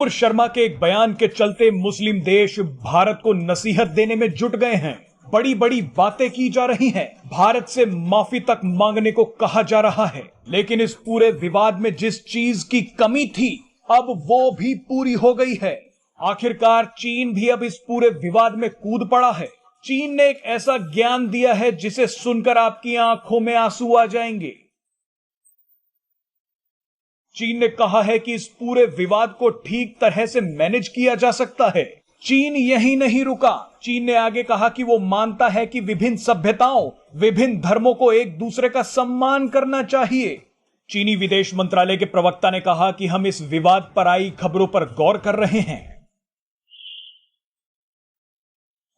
कपूर शर्मा के एक बयान के चलते मुस्लिम देश भारत को नसीहत देने में जुट गए हैं। बड़ी बड़ी बातें की जा रही हैं, भारत से माफी तक मांगने को कहा जा रहा है। लेकिन इस पूरे विवाद में जिस चीज की कमी थी, अब वो भी पूरी हो गई है। आखिरकार चीन भी अब इस पूरे विवाद में कूद पड़ा है। चीन ने एक ऐसा ज्ञान दिया है जिसे सुनकर आपकी आंखों में आंसू आ जाएंगे। चीन ने कहा है कि इस पूरे विवाद को ठीक तरह से मैनेज किया जा सकता है। चीन यहीं नहीं रुका। चीन ने आगे कहा कि वो मानता है कि विभिन्न सभ्यताओं, विभिन्न धर्मों को एक दूसरे का सम्मान करना चाहिए। चीनी विदेश मंत्रालय के प्रवक्ता ने कहा कि हम इस विवाद पर आई खबरों पर गौर कर रहे हैं।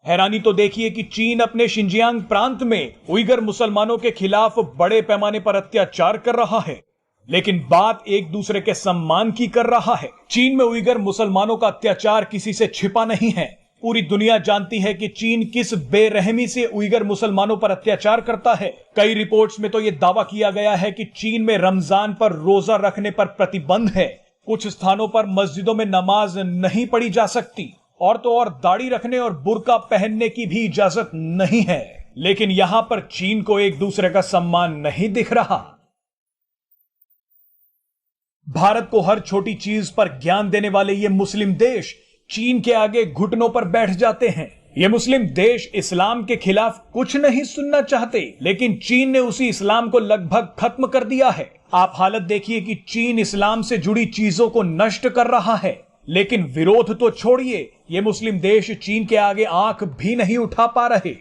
हैरानी तो देखिए कि चीन अपने शिनजियांग प्रांत में उइगर मुसलमानों के खिलाफ बड़े पैमाने पर अत्याचार कर रहा है, लेकिन बात एक दूसरे के सम्मान की कर रहा है। चीन में उइगर मुसलमानों का अत्याचार किसी से छिपा नहीं है। पूरी दुनिया जानती है कि चीन किस बेरहमी से उइगर मुसलमानों पर अत्याचार करता है। कई रिपोर्ट्स में तो यह दावा किया गया है कि चीन में रमजान पर रोजा रखने पर प्रतिबंध है। कुछ स्थानों पर मस्जिदों में नमाज नहीं पढ़ी जा सकती, और तो और दाढ़ी रखने और बुर्का पहनने की भी इजाजत नहीं है। लेकिन यहां पर चीन को एक दूसरे का सम्मान नहीं दिख रहा। भारत को हर छोटी चीज पर ज्ञान देने वाले ये मुस्लिम देश चीन के आगे घुटनों पर बैठ जाते हैं। ये मुस्लिम देश इस्लाम के खिलाफ कुछ नहीं सुनना चाहते, लेकिन चीन ने उसी इस्लाम को लगभग खत्म कर दिया है। आप हालत देखिए कि चीन इस्लाम से जुड़ी चीजों को नष्ट कर रहा है, लेकिन विरोध तो छोड़िए, ये मुस्लिम देश चीन के आगे आंख भी नहीं उठा पा रहे।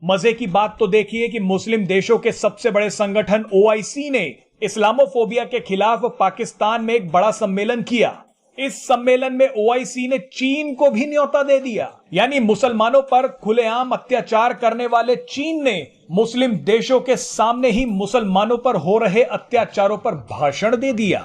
मजे की बात तो देखिए कि मुस्लिम देशों के सबसे बड़े संगठन ओआईसी ने इस्लामोफोबिया के खिलाफ पाकिस्तान में एक बड़ा सम्मेलन किया। इस सम्मेलन में ओआईसी ने चीन को भी न्योता दे दिया। यानी मुसलमानों पर खुलेआम अत्याचार करने वाले चीन ने मुस्लिम देशों के सामने ही मुसलमानों पर हो रहे अत्याचारों पर भाषण दे दिया।